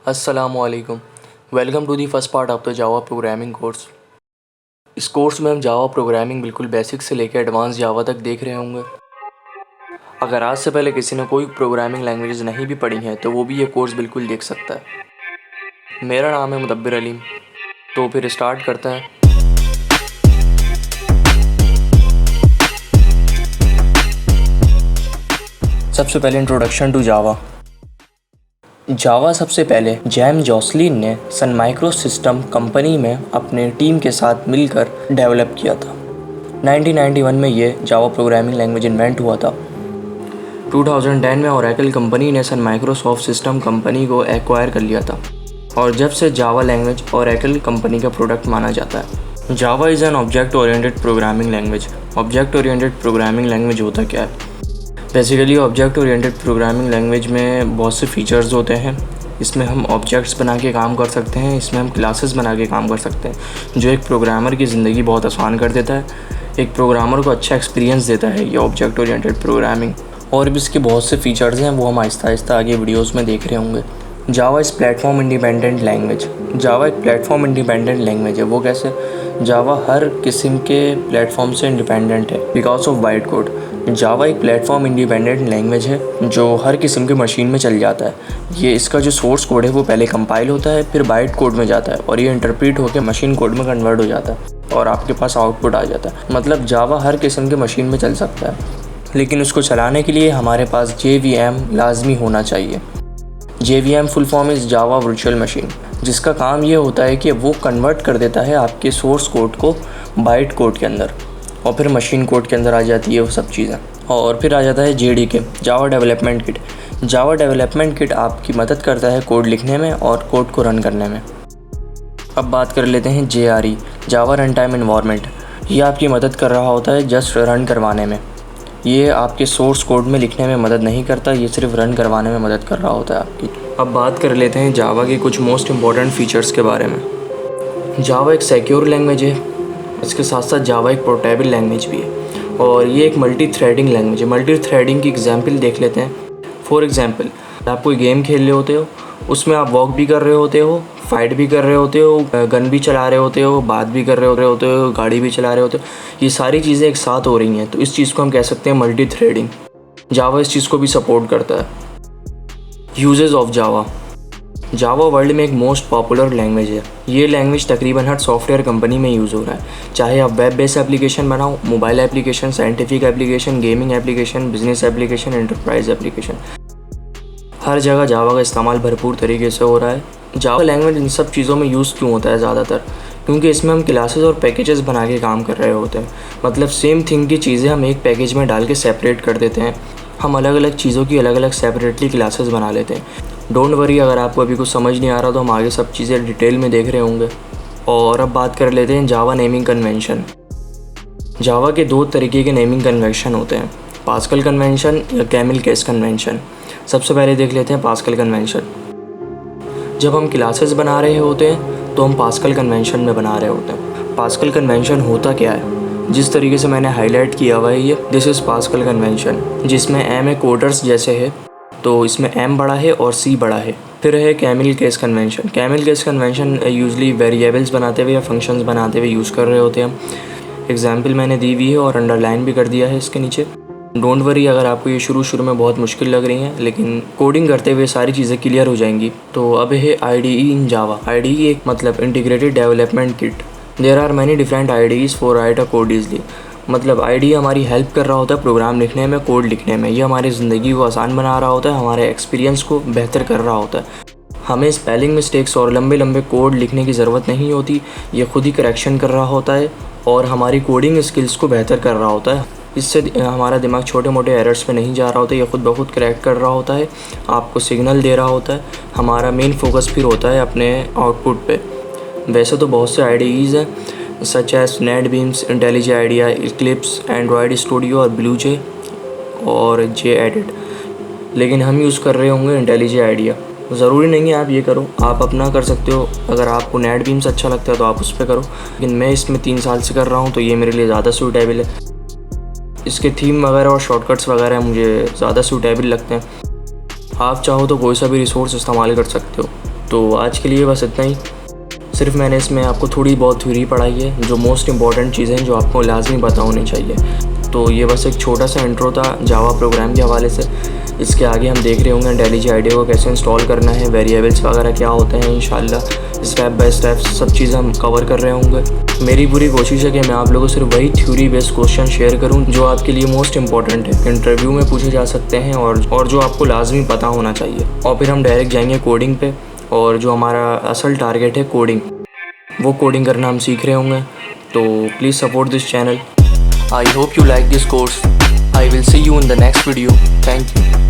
अस्सलामुअलैकुम। Welcome to the first part of the Java programming course. इस course में हम जावा प्रोग्रामिंग बिल्कुल बेसिक से लेकर एडवांस जावा तक देख रहे होंगे। अगर आज से पहले किसी ने कोई प्रोग्रामिंग लैंग्वेजेस नहीं भी पढ़ी हैं तो वो भी ये कोर्स बिल्कुल देख सकता है। मेरा नाम है मुदब्बिर अलीम। तो फिर स्टार्ट करते हैं। सबसे पहले इंट्रोडक्शन टू जावा। जावा सबसे पहले जैम जॉसलिन ने सन माइक्रो सिस्टम कंपनी में अपने टीम के साथ मिलकर डेवलप किया था। 1991 में ये जावा प्रोग्रामिंग लैंग्वेज इन्वेंट हुआ था। 2010 में ओरेकल कंपनी ने सन माइक्रोसॉफ्ट सिस्टम कंपनी को एक्वायर कर लिया था और जब से जावा लैंग्वेज ओरेकल कंपनी का प्रोडक्ट माना जाता है। जावा is an object oriented programming language. Object oriented programming language होता क्या है? Basically object oriented programming language में बहुत से फीचर्स होते हैं। इसमें हम ऑब्जेक्ट्स बना के काम कर सकते हैं, इसमें हम क्लासेस बना के काम कर सकते हैं, जो एक प्रोग्रामर की ज़िंदगी बहुत आसान कर देता है। एक प्रोग्रामर को अच्छा एक्सपीरियंस देता है ये ऑब्जेक्ट ओरिएंटेड प्रोग्रामिंग। और भी इसके बहुत से फीचर्स हैं, वो हम आहिस्ता आहिस्ता आगे वीडियोज़ में देख रहे होंगे। Java is platform independent language. Java एक प्लेटफॉर्म इंडिपेंडेंट लैंग्वेज है। वो कैसे? जावा हर किस्म के प्लेटफॉर्म से इंडिपेंडेंट है बिकॉज ऑफ बाइट कोड। जावा एक प्लेटफॉर्म इंडिपेंडेंट लैंग्वेज है जो हर किस्म के मशीन में चल जाता है। ये इसका जो सोर्स कोड है वो पहले कंपाइल होता है, फिर बाइट कोड में जाता है और ये इंटरप्रीट होकर मशीन कोड में कन्वर्ट हो जाता है और आपके पास आउटपुट आ जाता है। मतलब जावा हर किस्म के मशीन में चल सकता है, लेकिन उसको चलाने के लिए हमारे पास JVM लाजमी होना चाहिए। JVM full form is Java virtual machine, जिसका काम ये होता है कि वो कन्वर्ट कर देता है आपके सोर्स कोड को बाइट कोड के अंदर और फिर मशीन कोड के अंदर आ जाती है वो सब चीज़ें। और फिर आ जाता है JDK, Java development kit. Java development kit आपकी मदद करता है कोड लिखने में और कोड को रन करने में। अब बात कर लेते हैं JRE, जावा रन टाइम इन्वायरमेंट। ये आपकी मदद कर रहा होता है जस्ट रन करवाने में। ये आपके सोर्स कोड में लिखने में मदद नहीं करता, ये सिर्फ रन करवाने में मदद कर रहा होता है आपकी। अब बात कर लेते हैं जावा के कुछ मोस्ट इम्पॉर्टेंट फीचर्स के बारे में। जावा एक सिक्योर लैंग्वेज है, इसके साथ साथ जावा एक पोर्टेबल लैंग्वेज भी है और ये एक मल्टी थ्रेडिंग लैंग्वेज है। मल्टी थ्रेडिंग की एग्जांपल देख लेते हैं। फॉर एग्जांपल, आप कोई गेम खेल रहे होते हो, उसमें आप वॉक भी कर रहे होते हो, फाइट भी कर रहे होते हो, गन भी चला रहे होते हो, बात भी कर रहे होते हो, गाड़ी भी चला रहे होते हो। ये सारी चीज़ें एक साथ हो रही हैं, तो इस चीज़ को हम कह सकते हैं मल्टी थ्रेडिंग। जावा इस चीज़ को भी सपोर्ट करता है। Uses of Java. Java world में एक मोस्ट पॉपुलर लैंग्वेज है। ये लैंग्वेज तकरीबन हर सॉफ्टवेयर कंपनी में यूज़ हो रहा है, चाहे आप वेब बेस्ड एप्लीकेशन बनाओ, mobile application, scientific application, gaming application, business application, enterprise application, हर जगह जावा का इस्तेमाल भरपूर तरीके से हो रहा है। जावा लैंग्वेज इन सब चीज़ों में यूज़ क्यों होता है ज़्यादातर? क्योंकि इसमें हम क्लासेस और पैकेजेस बना के काम कर रहे होते हैं। मतलब सेम थिंग की चीज़ें हम एक पैकेज में डाल के सेपरेट कर देते हैं। हम अलग अलग चीज़ों की अलग अलग सेपरेटली क्लासेस बना लेते हैं। डोंट वरी, अगर आपको अभी कुछ समझ नहीं आ रहा तो हम आगे सब चीज़ें डिटेल में देख रहे होंगे। और अब बात कर लेते हैं जावा नेमिंग कन्वेंशन। जावा के दो तरीके के नेमिंग कन्वेंशन होते हैं, पास्कल कन्वेंशन या कैमल केस कन्वेंशन। सबसे पहले देख लेते हैं पास्कल कन्वेंशन। जब हम क्लासेस बना रहे होते हैं तो हम पास्कल कन्वेंशन में बना रहे होते हैं। पास्कल कन्वेंशन होता क्या है? जिस तरीके से मैंने हाईलाइट किया हुआ है ये, दिस इज़ पास्कल कन्वेंशन, जिसमें M एक कोडर्स जैसे है, तो इसमें M बड़ा है और C बड़ा है। फिर है camel case convention. Camel case convention usually variables बनाते हुए या फंक्शंस बनाते हुए यूज़ कर रहे होते हैं हम। एग्जाम्पल मैंने दी हुई है और अंडरलाइन भी कर दिया है इसके नीचे। डोंट वरी, अगर आपको ये शुरू में बहुत मुश्किल लग रही हैं, लेकिन कोडिंग करते हुए सारी चीज़ें क्लियर हो जाएंगी। तो अब है IDE इन जावा। IDE एक मतलब integrated development kit. There are many different IDEs for write a code easily. मतलब IDE हमारी हेल्प कर रहा होता है प्रोग्राम लिखने में, कोड लिखने में। ये हमारी ज़िंदगी को आसान बना रहा होता है, हमारे एक्सपीरियंस को बेहतर कर रहा होता है। हमें स्पेलिंग मिस्टेक्स और लंबे लंबे कोड लिखने की ज़रूरत नहीं होती, ये खुद ही करेक्शन कर रहा होता है और हमारी कोडिंग स्किल्स को बेहतर कर रहा होता है। इससे हमारा दिमाग छोटे मोटे एरर्स पे नहीं जा रहा होता, ये खुद ब खुद करेक्ट कर रहा होता है, आपको सिग्नल दे रहा होता है। हमारा मेन फोकस फिर होता है अपने आउटपुट पे। वैसे तो बहुत से IDEs हैं such as NetBeans, IntelliJ IDEA, Eclipse, Android Studio और ब्लूजे और JEdit, लेकिन हम यूज़ कर रहे होंगे इंटेलिजे आइडिया। ज़रूरी नहीं है आप ये करो, आप अपना कर सकते हो। अगर आपको नेटबीम्स अच्छा लगता है तो आप उस पर करो, लेकिन मैं इसमें 3 साल से कर रहा हूँ तो ये मेरे लिए ज़्यादा सूटेबल है। इसके थीम वगैरह और शॉर्टकट्स वगैरह मुझे ज़्यादा सूटेबल लगते हैं। आप चाहो तो कोई सा भी रिसोर्स इस्तेमाल कर सकते हो। तो आज के लिए बस इतना ही। सिर्फ मैंने इसमें आपको थोड़ी बहुत थ्योरी पढ़ाई है, जो मोस्ट इंपॉर्टेंट चीज़ें जो आपको लाजमी पता होनी चाहिए। तो ये बस एक छोटा सा इंट्रो था जावा प्रोग्राम के हवाले से। इसके आगे हम देख रहे होंगे IntelliJ IDEA को कैसे इंस्टॉल करना है, वेरिएबल्स वगैरह क्या होते हैं। इंशाल्लाह स्टेप बाय स्टेप सब चीज़ें हम कवर कर रहे होंगे। मेरी पूरी कोशिश है कि मैं आप लोगों को सिर्फ वही थ्योरी बेस्ड क्वेश्चन शेयर करूं जो आपके लिए मोस्ट इंपॉर्टेंट है, इंटरव्यू में पूछे जा सकते हैं और जो आपको लाजमी पता होना चाहिए। और फिर हम डायरेक्ट जाएंगे कोडिंग पे, और जो हमारा असल टारगेट है कोडिंग, वो कोडिंग करना हम सीख रहे होंगे। तो please support this channel. I hope you like this course. I will see you in the next video. Thank you.